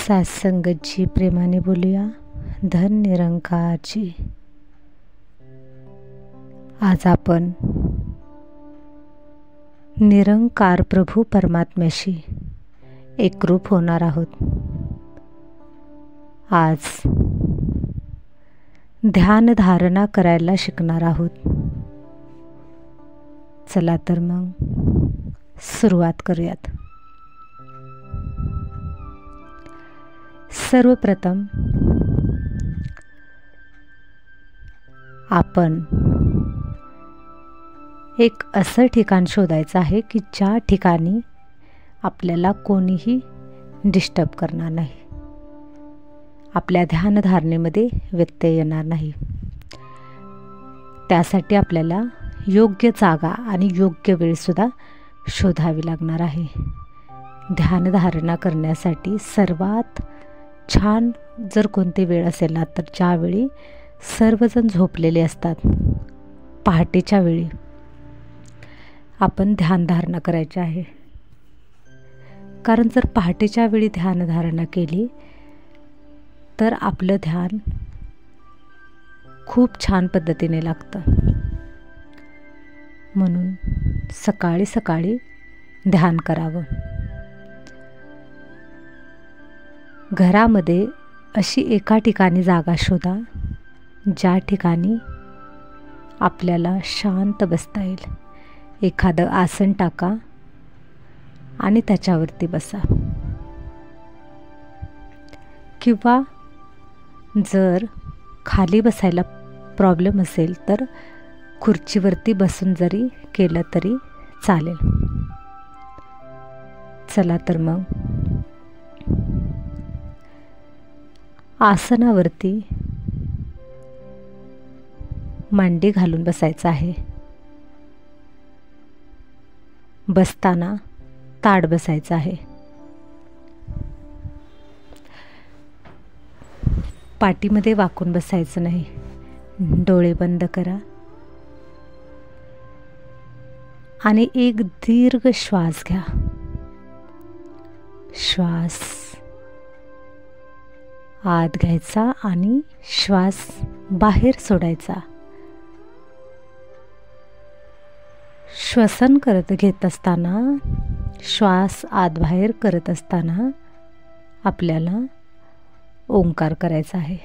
सात्संगतजी प्रेमाने बोलूया. धन निरंकारजी. आज आपण निरंकार प्रभू परमात्म्याशी एकरूप होणार आहोत. आज ध्यान धारणा करायला शिकणार आहोत. चला तर मग सुरुवात करूयात. सर्वप्रथम आपण एक असं ठिकाण शोधायचं आहे की ज्या ठिकाणी आपल्याला कोणीही डिस्टर्ब करणार नाही, आपल्या ध्यानधारणेमध्ये व्यत्यय येणार नाही. त्यासाठी आपल्याला योग्य जागा आणि योग्य वेळसुद्धा शोधावी लागणार आहे. ध्यानधारणा करण्यासाठी सर्वात छान जर कोणती वेळ असेल ना, तर ज्यावेळी सर्वजण झोपलेले असतात, पहाटेच्या वेळी आपण ध्यानधारणा करायची आहे. कारण जर पहाटेच्या वेळी ध्यानधारणा केली तर आपलं ध्यान खूप छान पद्धतीने लागतं. म्हणून सकाळी सकाळी ध्यान करावं. घरामध्ये अशी एका ठिकाणी जागा शोधा ज्या ठिकाणी आपल्याला शांत बसता येईल. एखादं आसन टाका आणि त्याच्यावरती बसा. किंवा जर खाली बसायला प्रॉब्लेम असेल तर खुर्चीवरती बसून जरी केलं तरी चालेल. चला तर मग आसनावरती मांडी घालून बसायचं आहे. बसताना ताठ बसायचं आहे. पाठीमध्ये वाकून बसायचं नाही. डोळे बंद करा आणि एक दीर्घ श्वास घ्या. श्वास आत घ्यायचा आणि श्वास बाहेर सोडायचा. श्वसन घेत असताना, श्वास आत बाहेर करत असताना आपल्याला ओंकार करायचा आहे.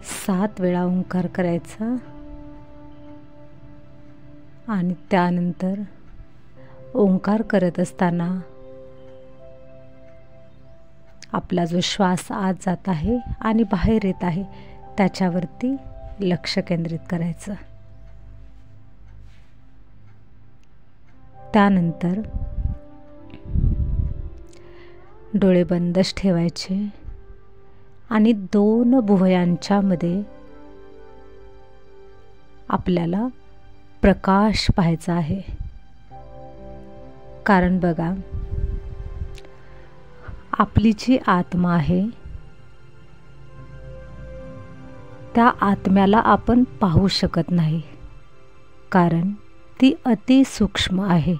सात वेळा ओंकार करायचा आणि त्यानंतर ओंकार करत असताना आपला जो श्वास आत जात आहे आणि बाहेर येत आहे त्याच्यावरती लक्ष केंद्रित करायचं. त्यानंतर डोळे बंदच ठेवायचे आणि दोन भुवयांच्या मध्ये आपल्याला प्रकाश पाहायचा आहे. कारण बघा, आपली जी आत्मा आहे त्या आत्म्याला आपण पाहू शकत नाही, कारण ती अतिसूक्ष्म आहे.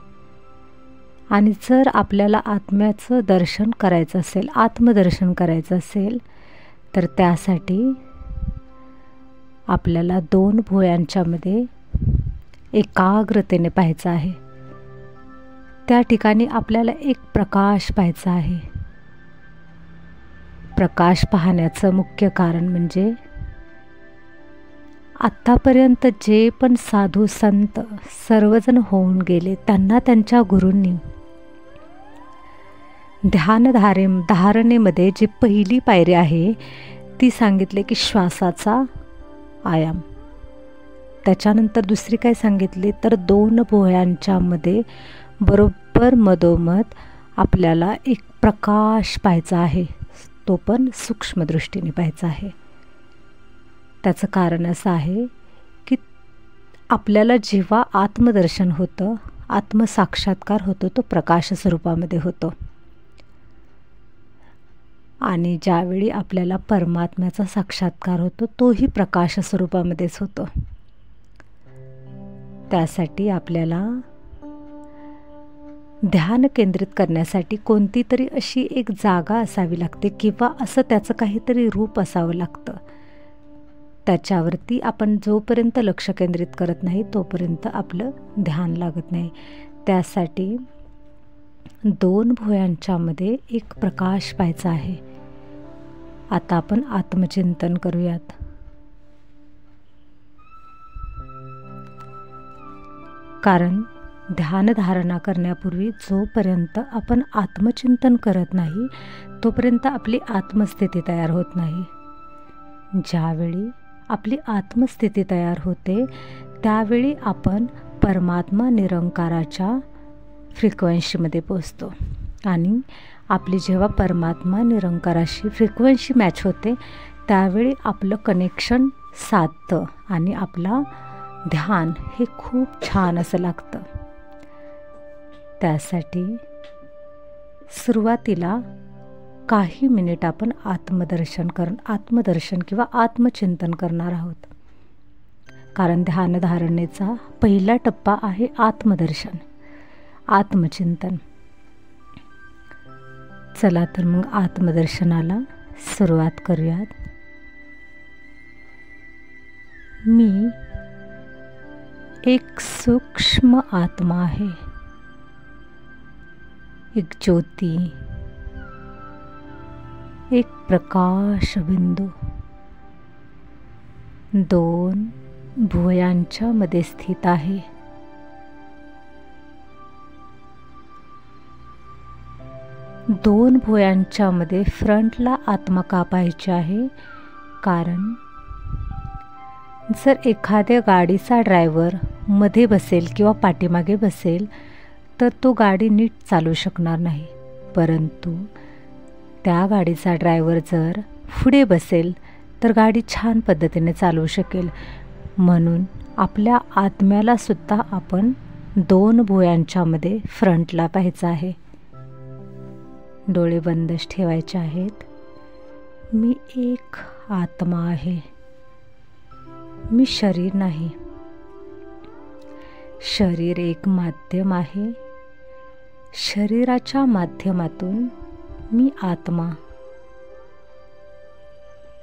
आणि जर आपल्याला आत्म्याचं दर्शन करायचं असेल, आत्मदर्शन करायचं असेल, तर त्यासाठी आपल्याला 2 भुवयांच्यामध्ये एकाग्रतेने पाहायचं आहे. त्या ठिकाणी आपल्याला एक प्रकाश पाहायचा आहे. प्रकाश पाहण्याचं मुख्य कारण म्हणजे आत्तापर्यंत जे पण साधू संत सर्वजण होऊन गेले, त्यांना त्यांच्या गुरूंनी धारणेमध्ये जी पहिली पायरी आहे ती सांगितले की श्वासाचा आयाम. त्याच्यानंतर दुसरी काय सांगितली तर 2 भुवयांच्यामध्ये बरोबर मधोमध आपल्याला एक प्रकाश पाहायचा आहे, तो पण सूक्ष्म दृष्टीने पाहायचा आहे. त्याचं कारण असं आहे की आपल्याला जेव्हा आत्मदर्शन होतं, आत्मसाक्षात्कार होतो, तो प्रकाश स्वरूपामध्ये होतो. आणि ज्यावेळी आपल्याला परमात्म्याचा साक्षात्कार होतो, तोही प्रकाश स्वरूपामध्येच होतो. त्यासाठी आपल्याला ध्यान केंद्रित करण्यासाठी कोणती तरी अशी एक जागा असावी लागते, किंवा असं त्याचं काहीतरी रूप असावं लागतं. त्याच्यावरती आपण जोपर्यंत लक्ष केंद्रित करत नाही तोपर्यंत आपलं ध्यान लागत नाही. त्यासाठी 2 भुवयांच्यामध्ये एक प्रकाश पाहायचा आहे. आता आपण आत्मचिंतन करूयात. कारण ध्यानधारणा करण्यापूर्वी जोपर्यंत आपण आत्मचिंतन करत नाही तोपर्यंत आपली आत्मस्थिती तयार होत नाही. ज्यावेळी आपली आत्मस्थिती तयार होते त्यावेळी आपण परमात्मा निरंकाराच्या फ्रिक्वेन्सीमध्ये पोचतो. आणि आपली जेव्हा परमात्मा निरंकाराशी फ्रिक्वेन्सी मॅच होते त्यावेळी आपलं कनेक्शन साधतं आणि आपला ध्यान हे खूप छान असं लागतं. त्यासाठी सुरुवातीला काही मिनिट आपण आत्मदर्शन किंवा आत्मचिंतन करणार आहोत. कारण ध्यानधारणेचा पहिला टप्पा आहे आत्मदर्शन, आत्मचिंतन. चला तर मग आत्मदर्शनाला सुरुवात करूयात. मी एक सूक्ष्म आत्मा आहे, एक ज्योती, एक प्रकाश बिंदू 2 भुवयांच्या मध्ये स्थित आहे. दोन भुवयांच्या मध्ये फ्रंटला आत्मा का पाहायची आहे? कारण जर एखाद्या गाडीचा ड्रायव्हर मध्ये बसेल किंवा पाठीमागे बसेल तर तो गाडी नीट चालू शकणार नाही. परंतु त्या गाडीचा ड्रायव्हर जर पुढे बसेल तर गाडी छान पद्धतीने चालवू शकेल. म्हणून आपल्या आत्म्याला सुद्धा आपण 2 भुवयांच्या मध्ये फ्रंटला पाहायचं आहे. डोळे बंदच ठेवायचे आहेत. मी एक आत्मा आहे, मी शरीर नाही. शरीर एक माध्यम आहे. शरीराच्या माध्यमातून मी आत्मा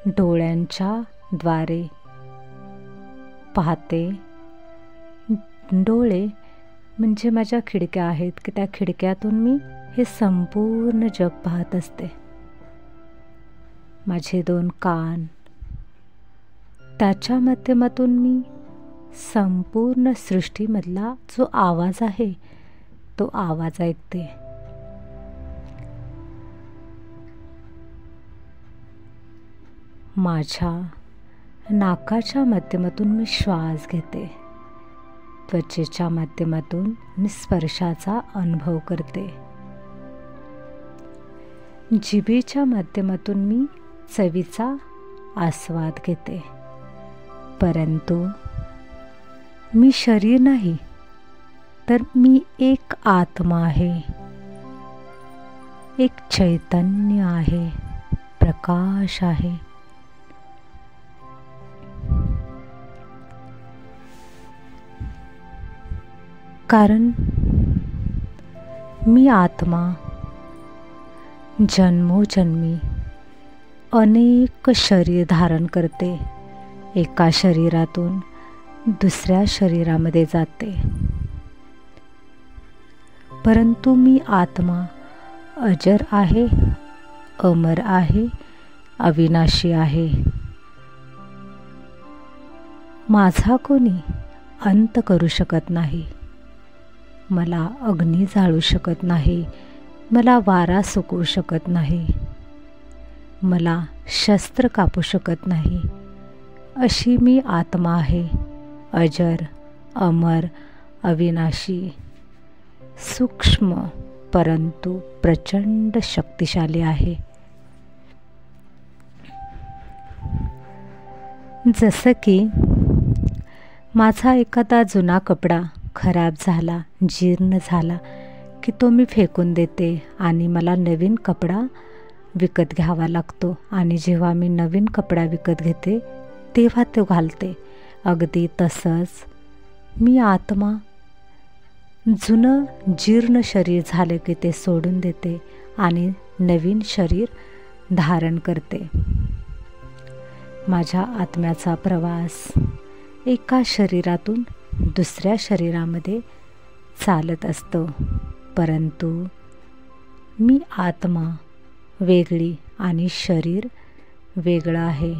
डोळ्यांच्या द्वारे पाहते. डोळे म्हणजे माझ्या खिडक्या आहेत की त्या खिडक्यातून मी हे संपूर्ण जग पाहत असते. माझे 2 कान, त्याच्या माध्यमातून मी संपूर्ण सृष्टीमधला जो आवाज आहे तो आवाज ऐकते. माझ्या नाकाच्या माध्यमातून मी श्वास घेते. त्वचेच्या माध्यमातून मी स्पर्शाचा अनुभव करते. जिभेच्या माध्यमातून मी चवीचा आस्वाद घेते. परंतु मी शरीर नाही, तर मी एक आत्मा आहे, एक चैतन्य आहे, प्रकाश आहे. कारण मी आत्मा जन्मोजन्मी अनेक शरीर धारण करते, एका शरीरातून दुसऱ्या शरीरामध्ये जाते. परंतु मी आत्मा अजर आहे, अमर आहे, अविनाशी आहे. माझा कोणी अंत करू शकत नाही. मला अग्नी जाळू शकत नाही, मला वारा सुकवू शकत नाही, मला शस्त्र कापू शकत नाही. अशी मी आत्मा आहे, अजर, अमर, अविनाशी, सूक्ष्म परंतु प्रचंड शक्तिशाली आहे. जसं की माझा एखादा जुना कपडा खराब झाला, जीर्ण झाला की तो मी फेकून देते आणि मला नवीन कपडा विकत घ्यावा लागतो. आणि जेव्हा मी नवीन कपडा विकत घेते तेव्हा तो घालते. अगदी तसंच मी आत्मा जुनं जीर्ण शरीर झालं की ते सोडून देते आणि नवीन शरीर धारण करते. माझ्या आत्म्याचा प्रवास एका शरीरातून दुसऱ्या शरीरामध्ये चालत असतो. परंतु मी आत्मा वेगळी आणि शरीर वेगळं आहे.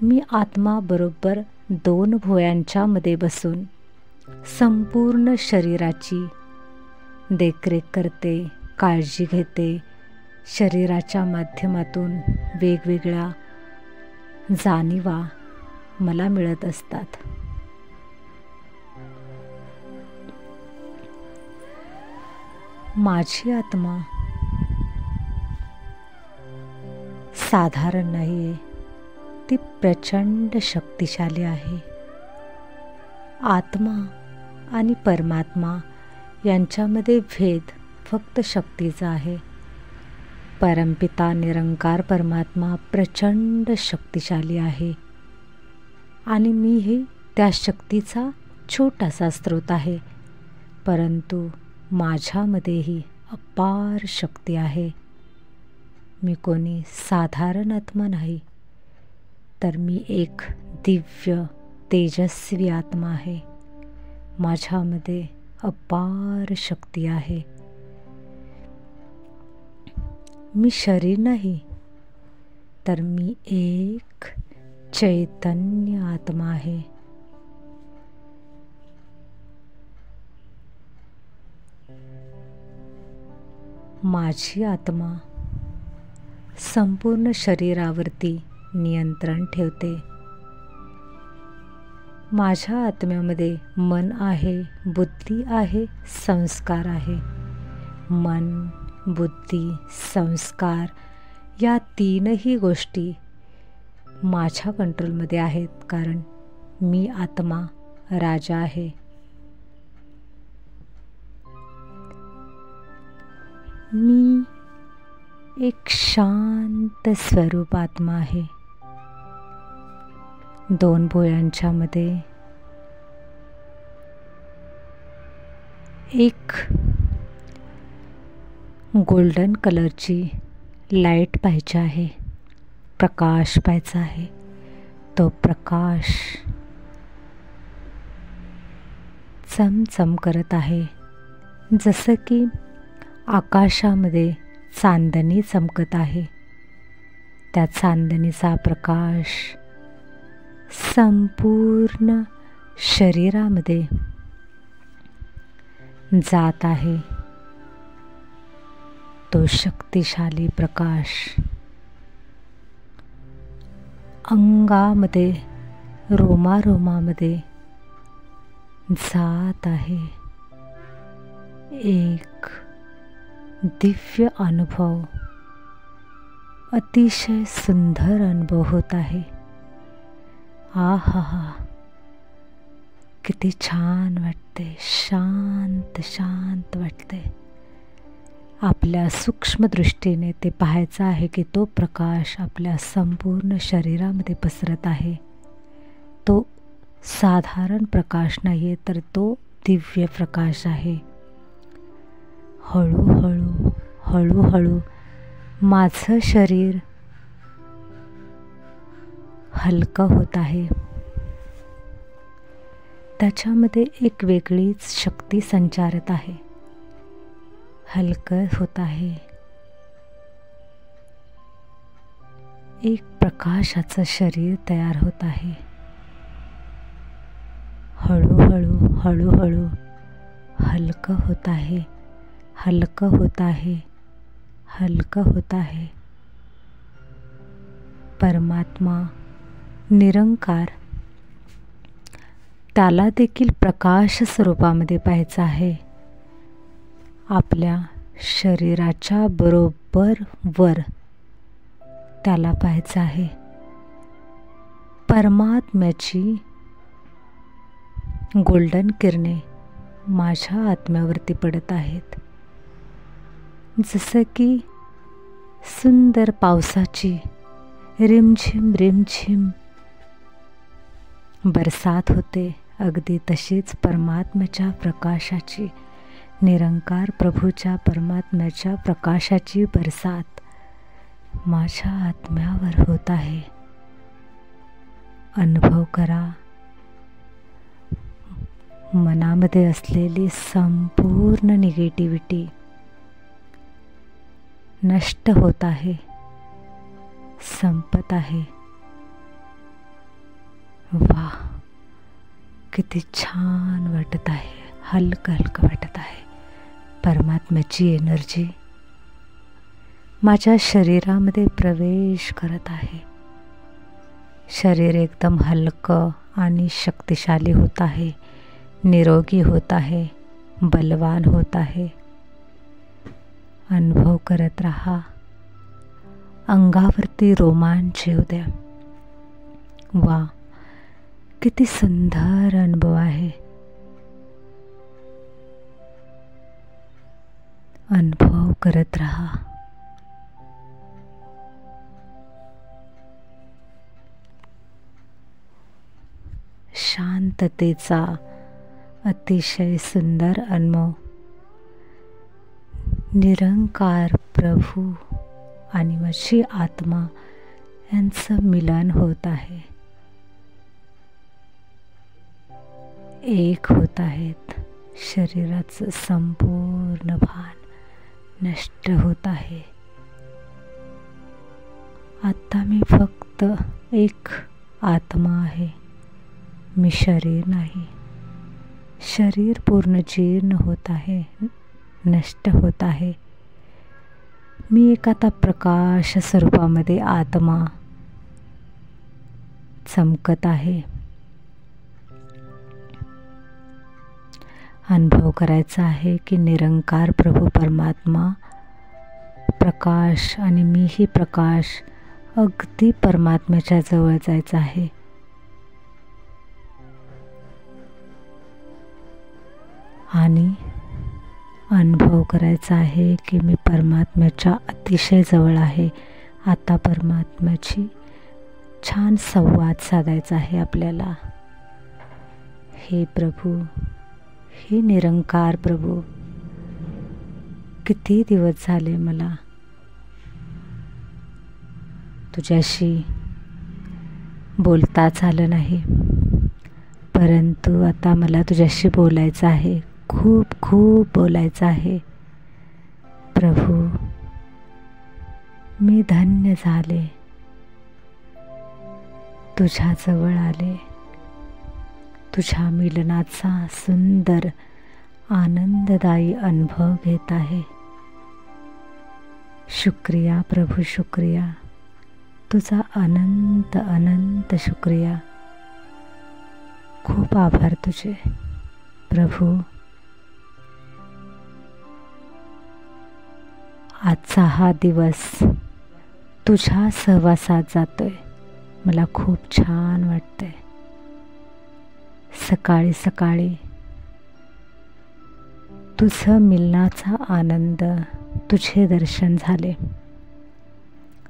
मी आत्मा बरोबर 2 भुवयांच्या मध्ये बसून संपूर्ण शरीराची देखरेख करते, काळजी घेते. शरीराच्या माध्यमातून वेगवेगळ्या जाणीवा मला मिळत असतात. माझी आत्मा साधारण नाही आहे, ती प्रचंड शक्तिशाली आहे. आत्मा आणि परमात्मा यांच्यामध्ये भेद फक्त शक्तीचा आहे. परमपिता निरंकार परमात्मा प्रचंड शक्तिशाली आहे आणि मीही त्या शक्तीचा छोटासा स्रोत आहे. परंतु माझ्यामध्येही अपार शक्ती आहे. मी कोणी साधारण आत्मा नाही, तर मी एक दिव्य तेजस्वी आत्मा आहे. माझ्यामध्ये अपार शक्ती आहे. मी शरीर नाही, तर मी एक चैतन्य आत्मा आहे. माझी आत्मा संपूर्ण शरीरावरती नियंत्रण ठेवते. माझ्या आत्म्यामध्ये मन आहे, बुद्धी आहे, संस्कार आहे. मन, बुद्धी, संस्कार या 3ही गोष्टी माझ्या कंट्रोलमध्ये आहेत, कारण मी आत्मा राजा आहे. मी एक शांत स्वरूप आत्मा आहे. 2 भुवयांच्या मध्ये एक गोल्डन कलरची लाईट पाहिजे आहे, प्रकाश पाहिजे आहे. तो प्रकाश चमचम करत आहे, जसं की आकाशामध्ये चांदणी चमकत आहे. त्या चांदणीचा प्रकाश संपूर्ण शरीरामध्ये जात आहे. तो शक्तिशाली प्रकाश अंगामध्ये, रोमारोमामध्ये जात आहे. एक दिव्य अनुभव, अतिशय सुंदर अनुभव होत आहे. आहा, किती छान वाटते, शांत शांत वाटते. आपल्या सूक्ष्म दृष्टीने ते पाहायचं आहे की तो प्रकाश आपल्या संपूर्ण शरीरामध्ये पसरत आहे. तो साधारण प्रकाश नाही आहे, तर तो दिव्य प्रकाश आहे. हळूहळू हळूहळू माझं शरीर हलकं होत आहे. त्याच्यामध्ये एक वेगळीच शक्ती संचारत आहे. हलकं होत आहे. एक प्रकाशाचं शरीर तयार होत आहे. हळूहळू हळूहळू हलकं होत आहे, हलकं होत आहे, हलकं होत आहे. परमात्मा निरंकार, त्याला देखील प्रकाश स्वरूपामध्ये पाहायचं आहे. आपल्या शरीराच्या बरोबर वर त्याला पाहायचं आहे. परमात्म्याची गोल्डन किरणे माझ्या आत्म्यावरती पडत आहेत. जसं की सुंदर पावसाची रिमझिम रिमझिम बरसात होते, अगदी तशीच परमात्म्याच्या प्रकाशाची, निरंकार प्रभूच्या परमात्म्याच्या प्रकाशाची बरसात माझ्या आत्म्यावर होत आहे. अनुभव करा. मनामध्ये असलेली संपूर्ण निगेटिव्हिटी नष्ट होत आहे, संपत आहे. वा, किती छान वाटत आहे, हलकं हलकं वाटत आहे. परमात्म्याची एनर्जी माझ्या शरीरामध्ये प्रवेश करत आहे. शरीर एकदम हलकं आणि शक्तिशाली होत आहे, निरोगी होत आहे, बलवान होत आहे. अनुभव करत राहा. अंगावरती रोमांच येऊ द्या. वा, किती सुंदर अनुभव आहे. अनुभव करत राहा. शांततेचा अतिशय सुंदर अनुभव. निरंकार प्रभू आणि माझी आत्मा यांचं मिलन होत आहे. एक होत आहेत. शरीराचं संपूर्ण भान नष्ट होत आहे. आता मी फक्त एक आत्मा आहे, मी शरीर नाही. शरीर पूर्ण जीर्ण होत आहे, नष्ट होत आहे. मी एक आता प्रकाश स्वरूपामध्ये आत्मा चमकत आहे. अनुभव करायचा आहे की निरंकार प्रभू परमात्मा प्रकाश आणि मीही प्रकाश, अगदी परमात्म्याच्या जवळ जायचं आहे. आणि अनुभव करायचा आहे की मी परमात्म्याच्या अतिशय जवळ आहे. आता परमात्म्याची छान संवाद साधायचा आहे आपल्याला. हे प्रभू, हे निरंकार प्रभू, किती दिवस झाले मला तुझ्याशी बोलताच आलं नाही, परंतु आता मला तुझ्याशी बोलायचं आहे. खूप खूप बोलायचं आहे. प्रभू, मी धन्य झाले, तुझ्याजवळ आले. तुझ्या मिलनाचा सुंदर आनंददायी अनुभव घेत आहे. शुक्रिया प्रभू, शुक्रिया. तुझा अनंत अनंत शुक्रिया. खूप आभार तुझे प्रभू. आजचा हा दिवस तुझ्या सहवासात जातोय, मला खूप छान वाटतंय. सकाळी सकाळी तुझं मिलनाचा आनंद, तुझे दर्शन झाले.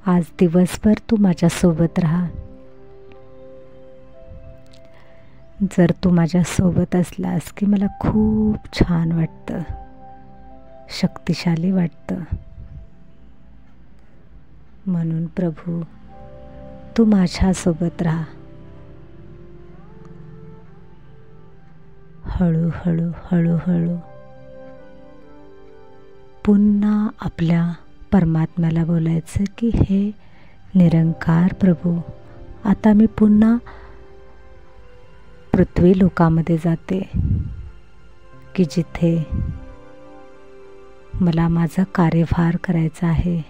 आज दिवसभर तू माझ्यासोबत राहा. जर तू माझ्यासोबत असलास की मला खूप छान वाटतं, शक्तिशाली वाटतं. म्हणून प्रभू, तू माझ्यासोबत राहा. हळूहळू हळूहळू पुन्हा आपल्या परमात्म्याला बोलायचं की हे निरंकार प्रभू, आता मी पुन्हा पृथ्वी लोकामध्ये जाते की जिथे मला माझा कार्यभार करायचा आहे.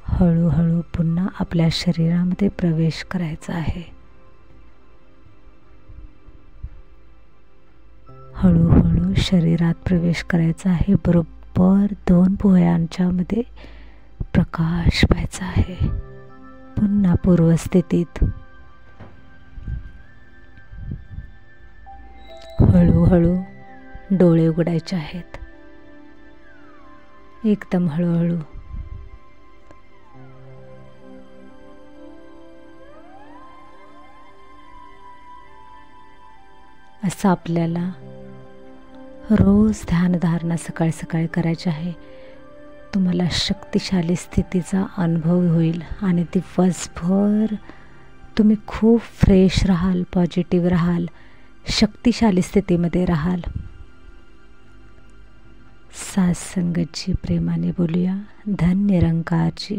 हळूहळू पुन्हा आपल्या शरीरामध्ये प्रवेश करायचा आहे. हळूहळू शरीरात प्रवेश करायचा आहे. बरोबर 2 भुवयांच्यामध्ये प्रकाश पाहायचा आहे. पुन्हा पूर्वस्थितीत हळूहळू डोळे उघडायचे आहेत. एकदम हळूहळू. असं आपल्याला रोज ध्यानधारणा सकाळी सकाळी करायची आहे. तुम्हाला शक्तिशाली स्थितीचा अनुभव होईल आणि दिवसभर तुम्ही खूप फ्रेश राहाल, पॉझिटिव्ह राहाल, शक्तिशाली स्थितीमध्ये राहाल. साथ संगतची प्रेमाने बोलूया. धन निरंकारजी.